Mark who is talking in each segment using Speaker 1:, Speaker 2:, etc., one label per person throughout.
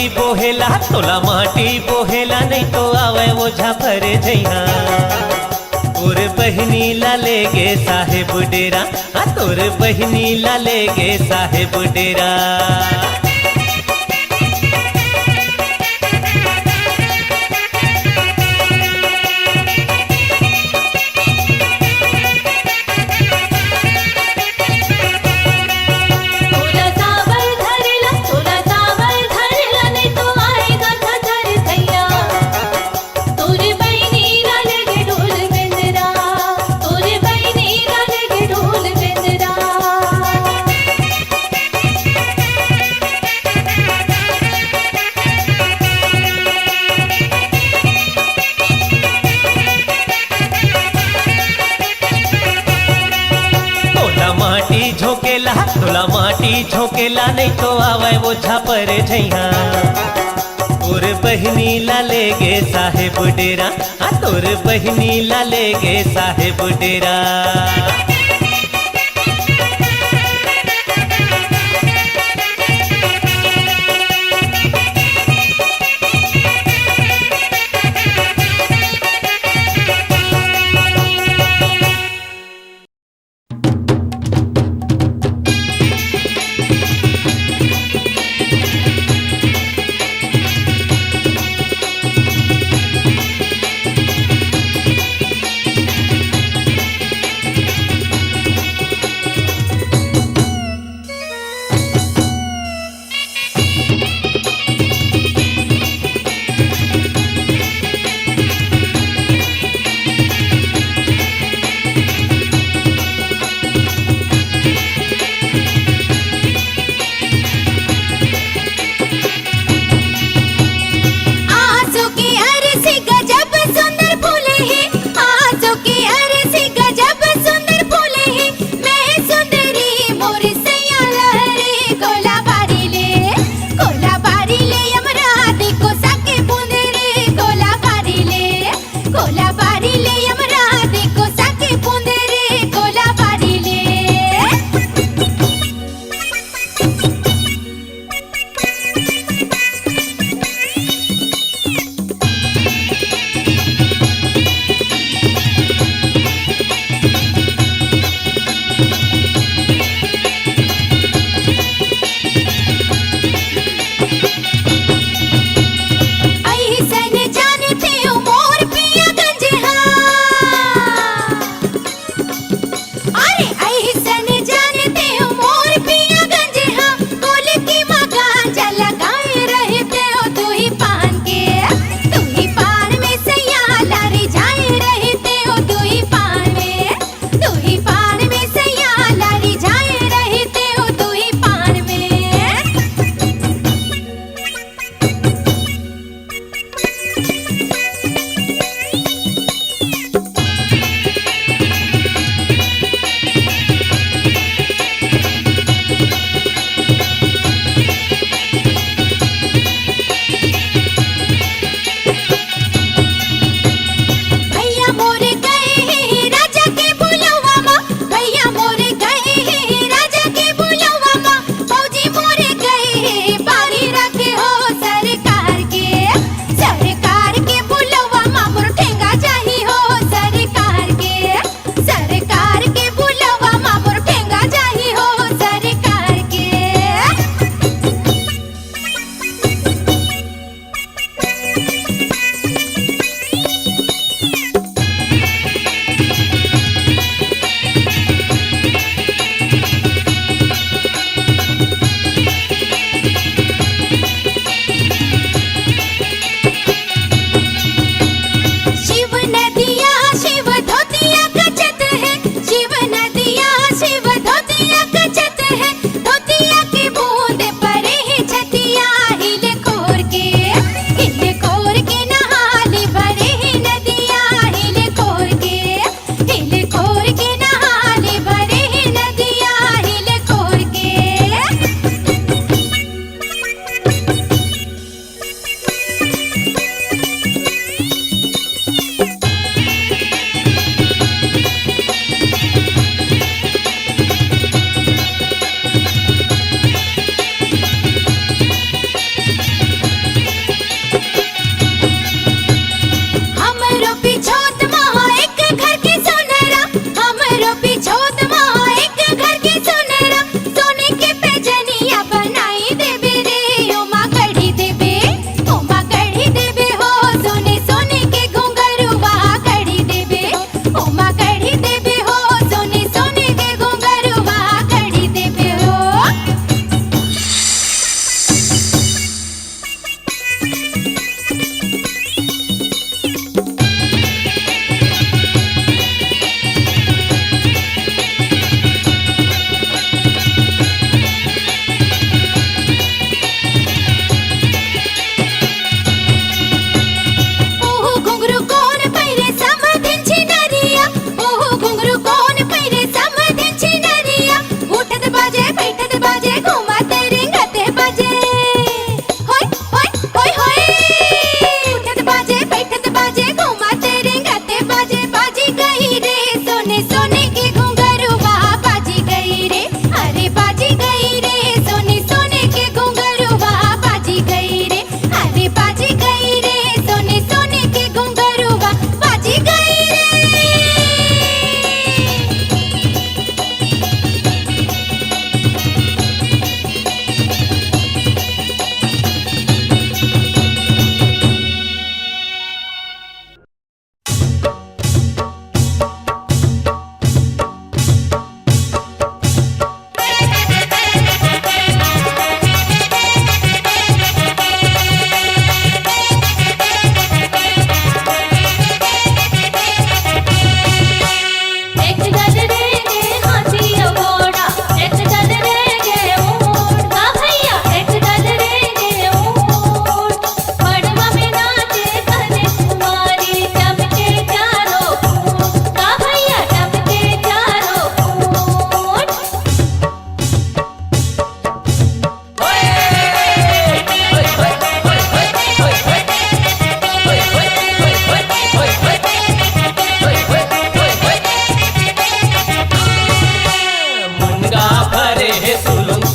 Speaker 1: बोहेला तोला माटी बोहेला नहीं तो आवे ओझा भरे जइहा। तोर बहनी ला लेगे साहेब डेरा, तोर बहनी ला लेगे साहेब डेरा। तोला माटी झोंकेला नहीं तो आवे ओझा परे जइहा। तोर बहनी ला लेगे साहेब डेरा, तोर बहनी ला लेगे साहेब डेरा।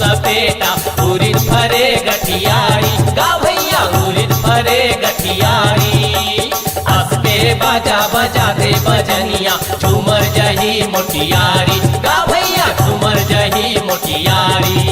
Speaker 1: सपेटा उरिद फरे गठियारी गा भैया उरिद फरे गठियारी असके बाजा बजा दे बजनिया झूमर जही मोटियारी गा भैया झूमर जही मोटियारी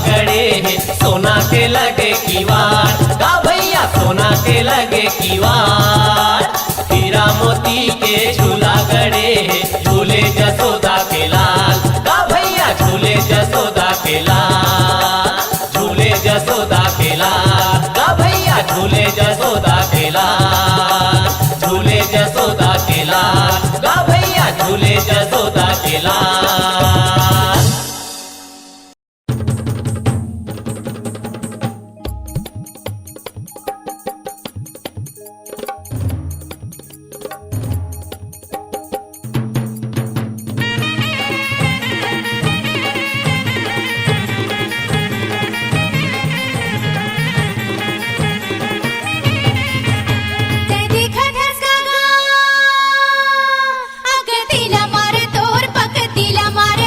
Speaker 1: सोना के लगे कीवार गा भैया सोना के लगे कीवार हीरा मोती के झूला गड़े झूले जसोदा के लाल गा भैया झूले जसोदा के लाल झूले जसोदा के लाल गा भैया झूले जसोदा के लाल झूले जसोदा के लाल गा भैया झूले जसोदा के लाल
Speaker 2: तिला मारे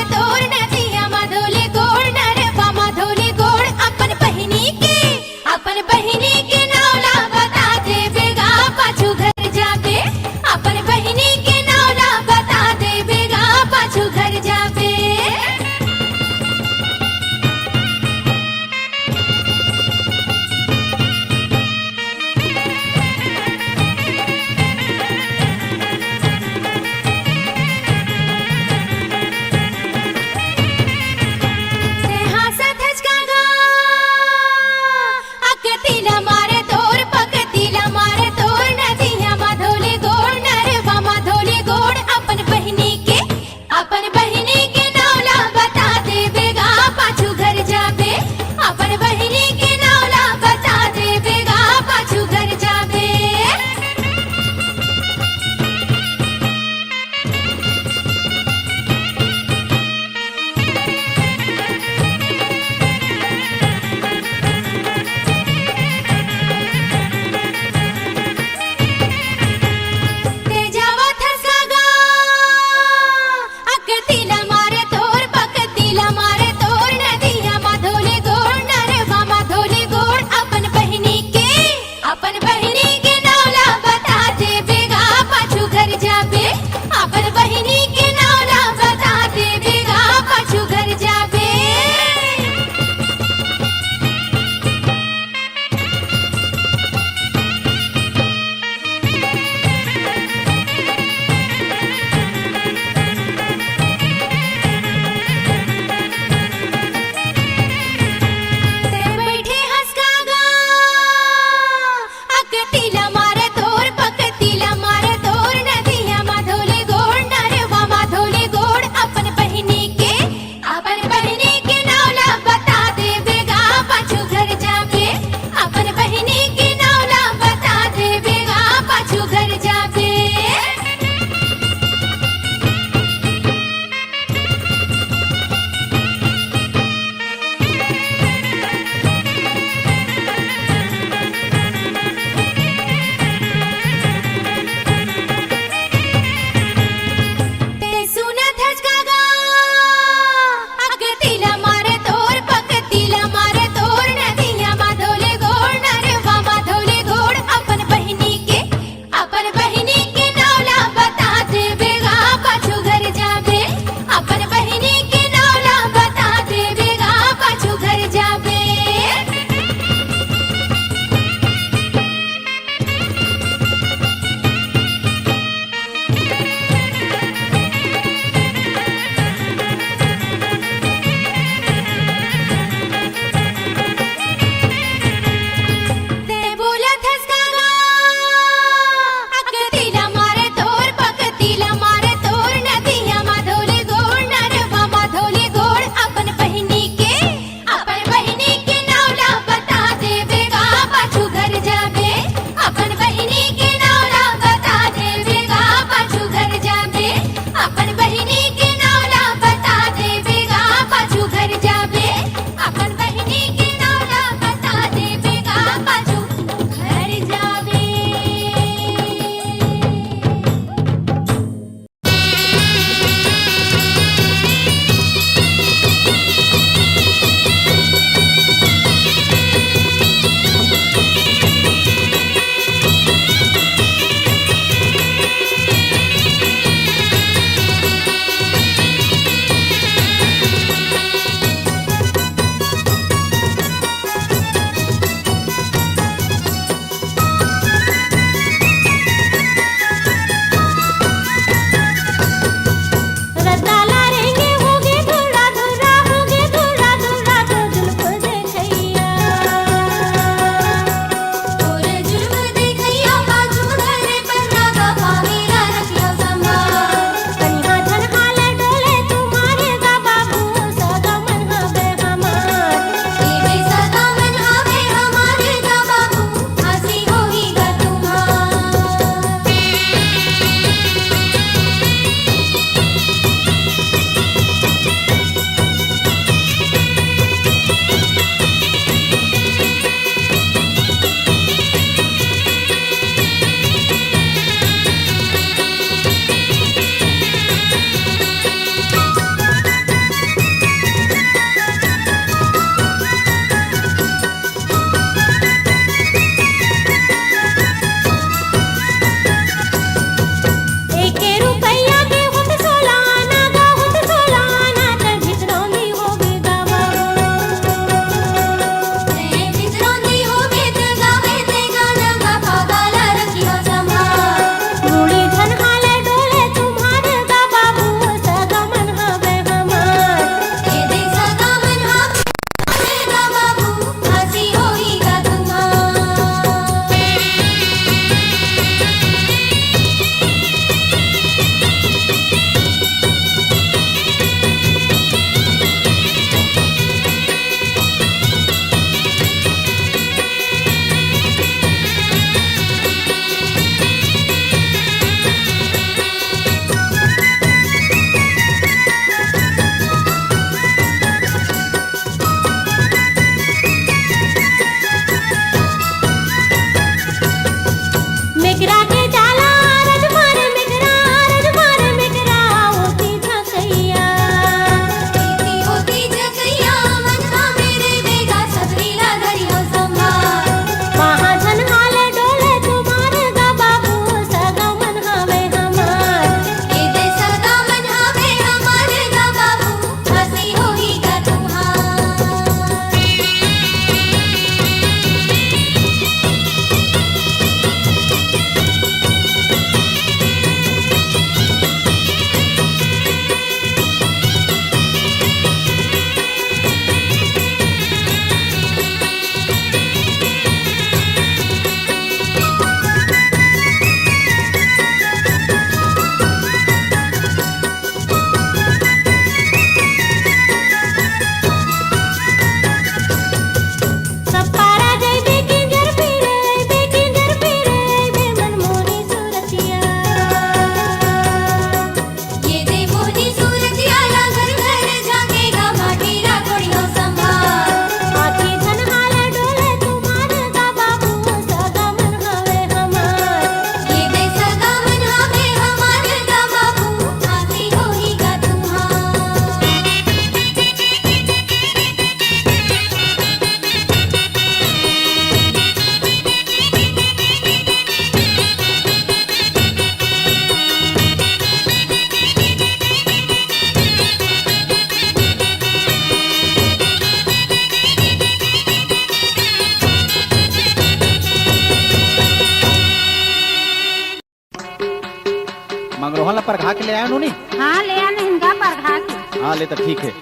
Speaker 2: परघा के ले आया नो नी?
Speaker 3: हाँ ले आने हिंगा पर घा के।
Speaker 2: हाँ ले तो ठीक है।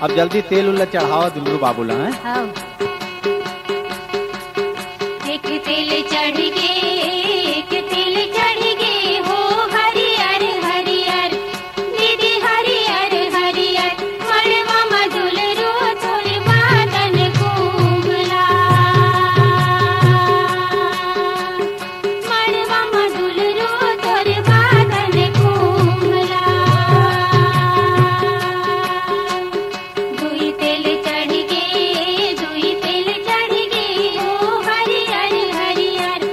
Speaker 2: अब जल्दी तेल उल्ला चढ़ावा दुल्लू बाबू ला है।
Speaker 3: हाँ। एक तेल चढ़ गे, एक तेल चढ़ गे हो हरियर हरियर, दीदी हरियर हरियर, मड़वा मधुल रो तोर बादन कुंभला, मड़वा मधुल रो तोर बादन कुंभला। दुई तेल चढ़ गे, दुई तेल चढ़ गे हो हरियर हरियर,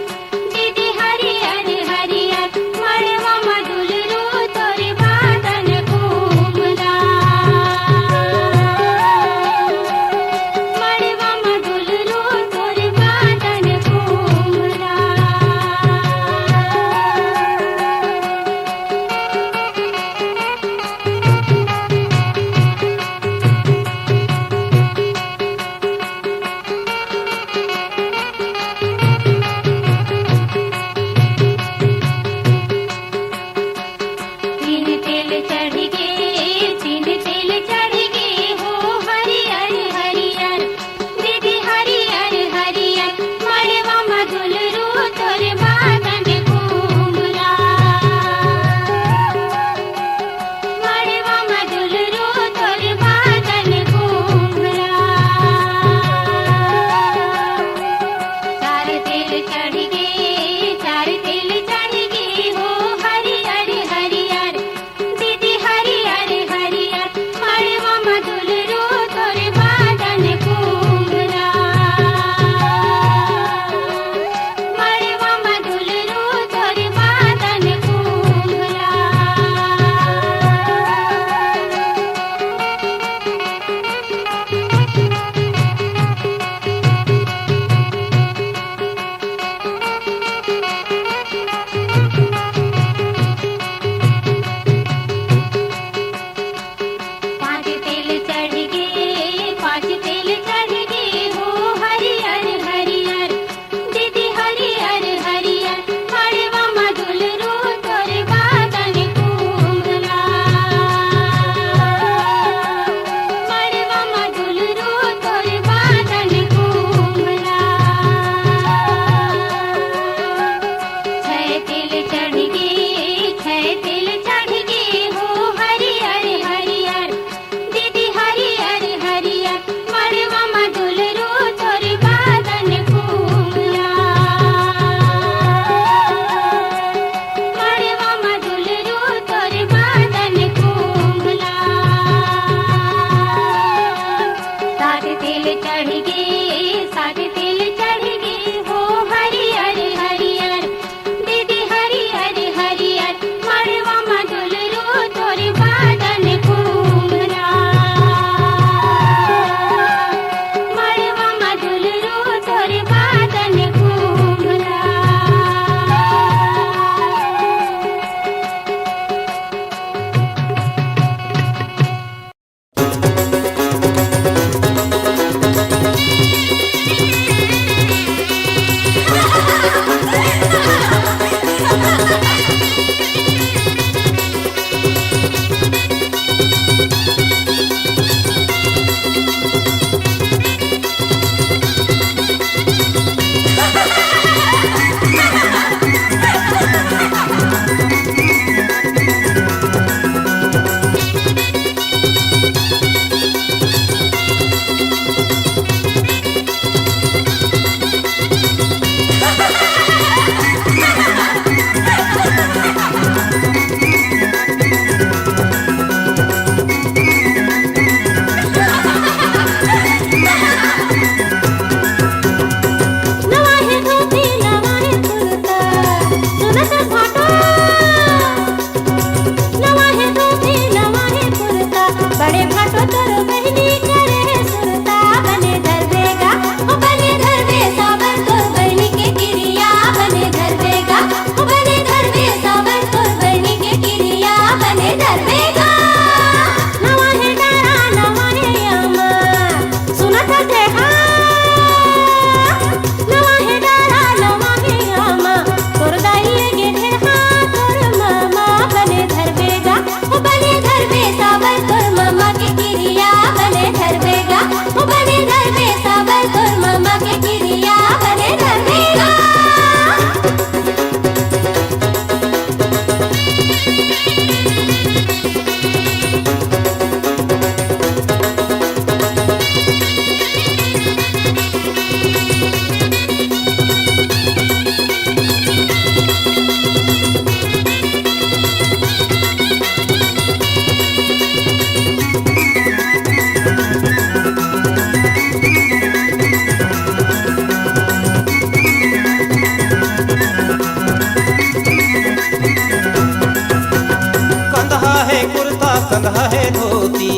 Speaker 4: धोती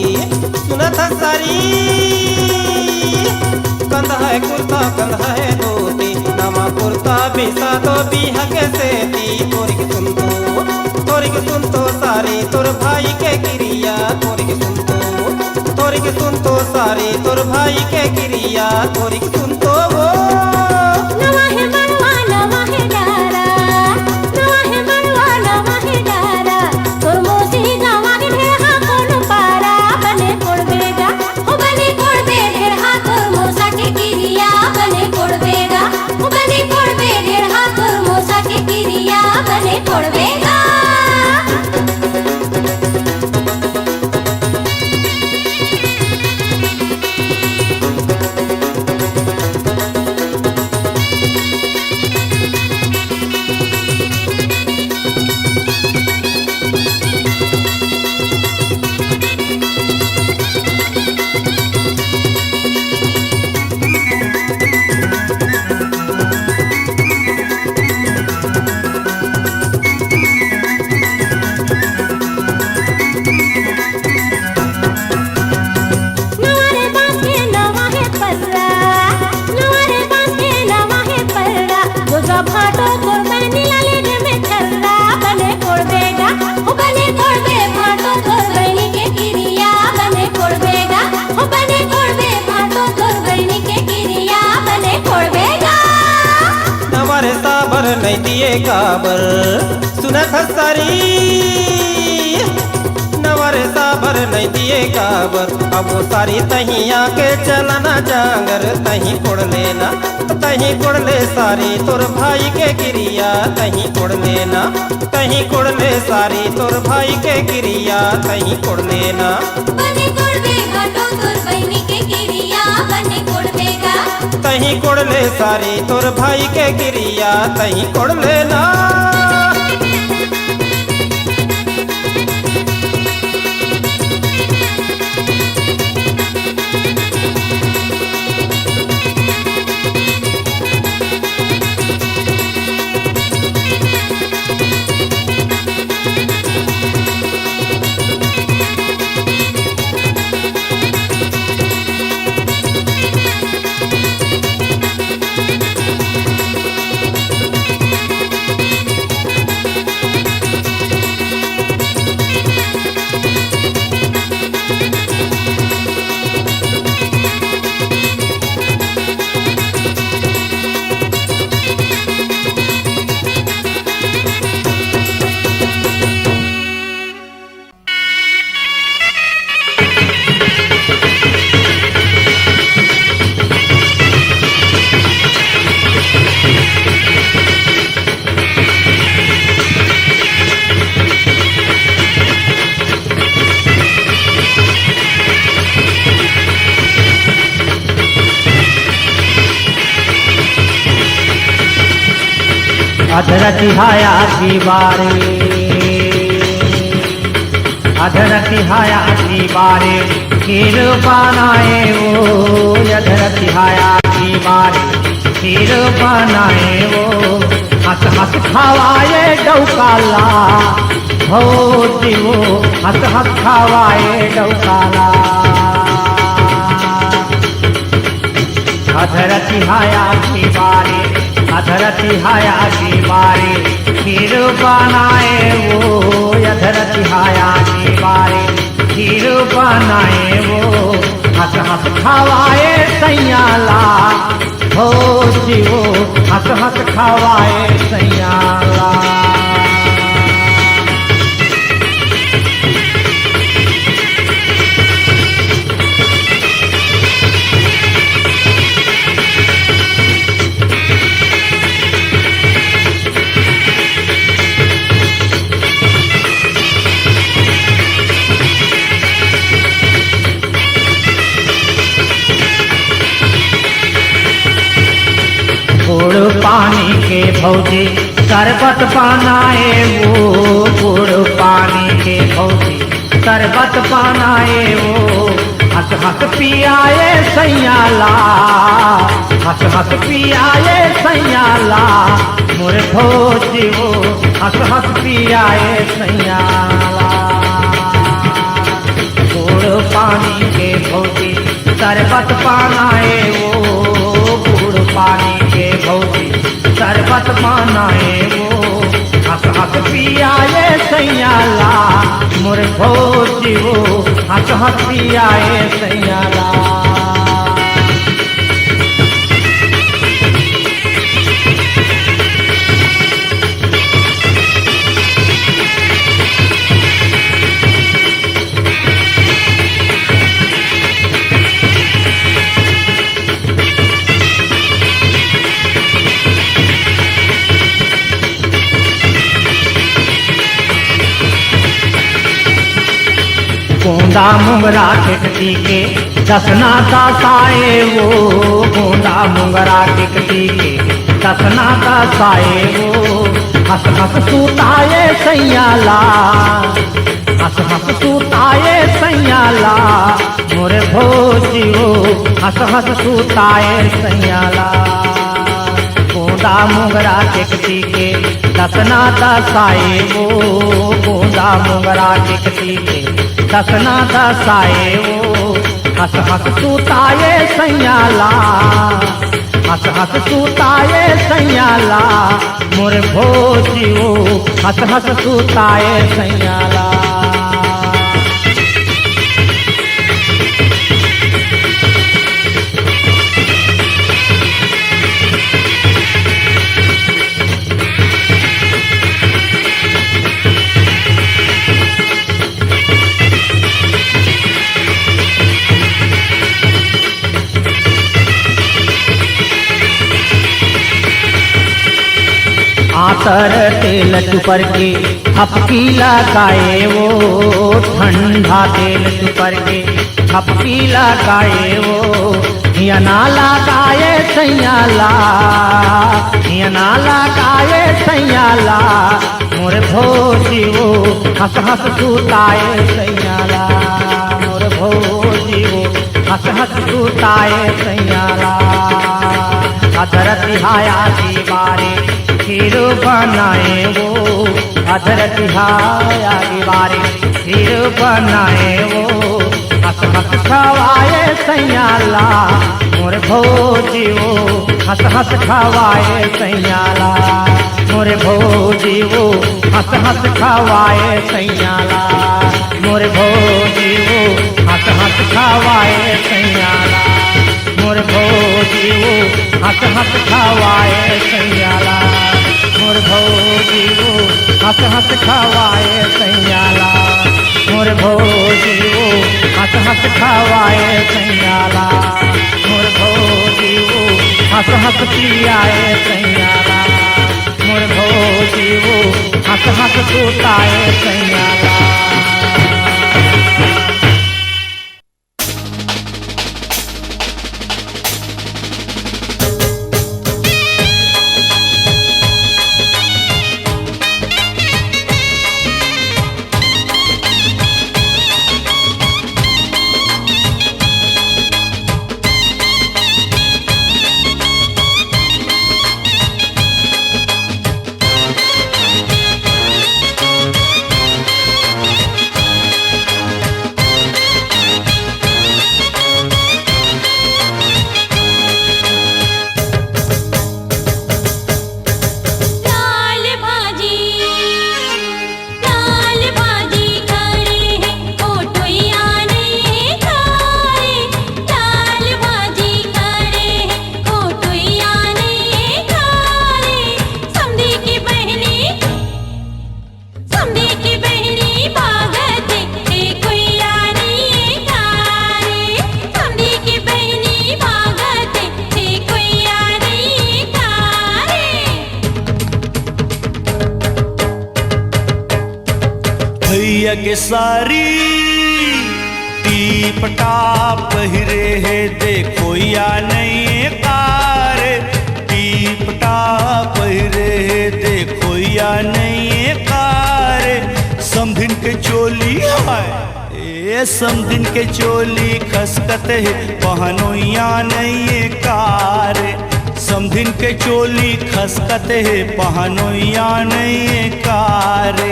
Speaker 4: सुनत सारी कंधा है कुर्ता कंधा है धोती नमा कुर्ता बिसा तो बिहा के सेती तोरिक सुन तो सारी तोर भाई के क्रिया तोरिक सुन तो सारी तोर भाई के क्रिया तोरिक सुन तो वो
Speaker 3: नवा है मनवा नवा है डारा नवा है मनवा नवा है डारा तोर मोसी गावा के ढेहा कोन पारा बने कोड़बेगा ओ बने कोड़बे ढेहा तोर मोसा के किरिया बने कोड़बेगा ओ बने कोड़बे ढेहा तोर मोसा के किरिया बने कोड़बेगा
Speaker 4: नहीं दिए काबर सुनत सारी नवरे साबर नहीं दिए काबर अब वो सारी तहिया के चलना जांगर तही कोड़ ले सारी तोर भाई के क्रिया तही कोड़ ले सारी तोर भाई के क्रिया तही कोड़ लेना
Speaker 3: बने कोड़बे घाटो तोर बहिनी के किरिया बने कोड़बेगा
Speaker 4: तही कोड़ ले सारी तोर भाई के क्रिया तही कोड़ लेना
Speaker 5: अधरतिहाया दीवारे अधरतिहाया दीवारे खीर बनाए वो अधरतिहाया दीवारे खीर बनाए वो हंस हंस खवाए डौकाला हो दिवो हंस हंस खवाए डौकाला अधरतिहाया दीवारे अधरतिहाया दीवारे खीर बनाए वो अधरतिहाया दीवारे खीर बनाए वो हंस हंस खवाए सैयाला हो जीवो हंस हंस खवाए सैयाला गुड़ पानी के भौजी शरबत बनाए वो गुड़ पानी के भौजी शरबत बनाए वो हंस हंस पियाए सैयाला हंस हंस पियाए सैयाला मोर भौजी वो हंस हंस पियाए सैयाला पानी के भौजी शरबत बनाए वो गुड़ पानी के भौजी शरबत बनाए वो हंस हंस पियाए सैयाला मोर भौजी वो हंस हंस पियाए सैयाला। गोंदा मुंगरा टिकटी के दसना दसाए वो गोंदा मुंगरा टिकटी के दसना दसाए वो हंस हंस सूताए सैयाला हंस हंस सूताए सैयाला मोरे भौजी वो हंस हंस सूताए सैयाला। गोंदा मुंगरा टिकटी के दसना दसाए वो गोंदा मुंगरा टिकटी के दसना दसाए वो हंस हंस सूताए सैयाला हंस हंस सूताए सैयाला मोर भौजी वो हंस हंस सूताए सैयाला। आतर तेल चुपर के थपकी लगाए वो ठंडा तेल चुपर के थपकी लगाए वो हियना लगाए सैयाला हियना लगाए सैयाला मोर भौजी वो हंस हंस सूताए सैयाला मोर भौजी वो हंस हंस सूताए सैयाला। अधर तिहाया दीवारे खीर बनाए वो अधर तिहाया दीवारे खीर बनाए वो हंस हंस खवाए सैयाला मोर भौजी वो हंस हंस खवाए सैयाला मोर भौजी वो हंस हंस खवाए सैयाला मोर भौजी वो हंस हंस खवाए सैयाला मोर भौजी वो हंस हंस खवाए सैयाला मोर भौजी वो हंस हंस खवाए सैयाला मोर भौजी वो हंस हंस खवाए सैयाला मोर भौजी वो हंस हंस पियाए सैयाला मोर भौजी वो हंस हंस सूताए सैयाला।
Speaker 6: के सारी टीप टाप पहिरे है देखो या नहीं कार टीप टाप पहिरे है देखो या नहीं कार समधिन के चोली है समधिन के चोली खसकत है पहनो या नहीं कार समधिन के चोली खसकत है पहनो या नहीं कार।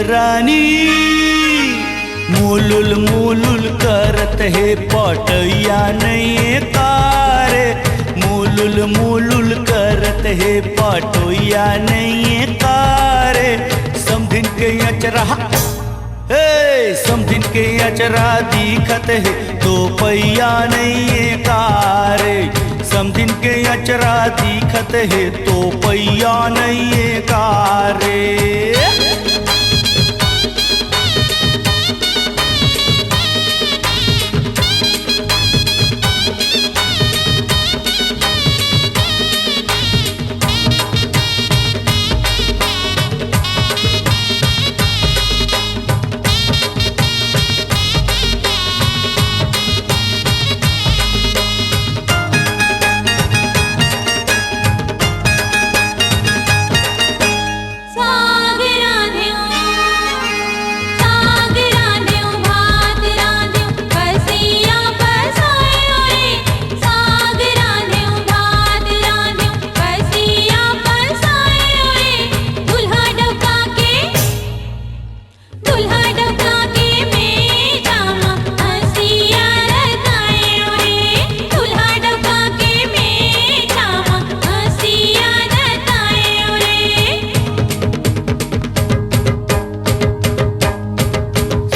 Speaker 6: रानी मूलुल मूलुल करत है पटैया नहीं कारे मूलुल मूलुल करत है पटैया नहीं कारे समधिन के अचरा समधिन के अचरा दिखत है तो पैया नहीं कारे समधिन के अचरा दिखत है तो पैया नहीं कारे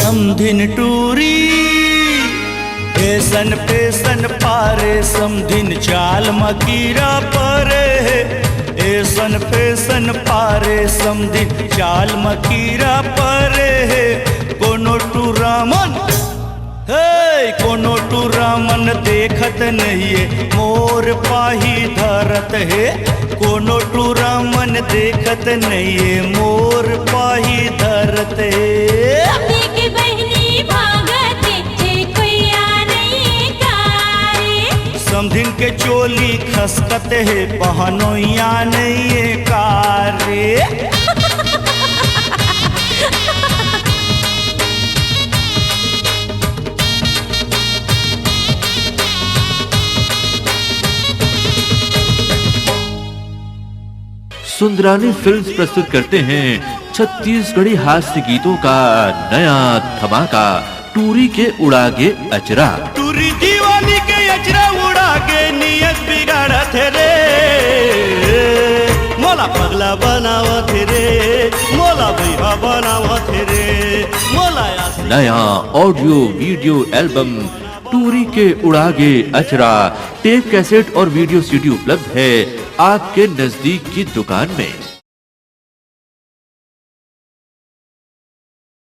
Speaker 6: समधिन टूरी ऐसन पेसन पारे समधिन चाल मकीरा परे ऐसन पेसन पारे समधिन चाल मकीरा परे कोनो टूरामन कोनो टूरामन देखत नहीं है मोर पाही धरत है कोनो टूरामन देखत नहीं है मोर पाही धरत है समधिन के चोली खसकत है बहनोइया नहीं है कारे
Speaker 7: सुंदरानी फिल्म्स प्रस्तुत करते हैं छत्तीसगढ़ी हास्य गीतों का नया धमाका टूरी के उड़ागे अचरा
Speaker 6: टूरी दीवानी के अचरा उड़ागे नियत बिगाड़त रे मोला पगला बनावत रे मोला भैया बनावत रे मोला
Speaker 7: नया ऑडियो वीडियो एल्बम टूरी के उड़ागे अचरा टेप कैसेट और वीडियो सीडी उपलब्ध है आपके नजदीक की दुकान में।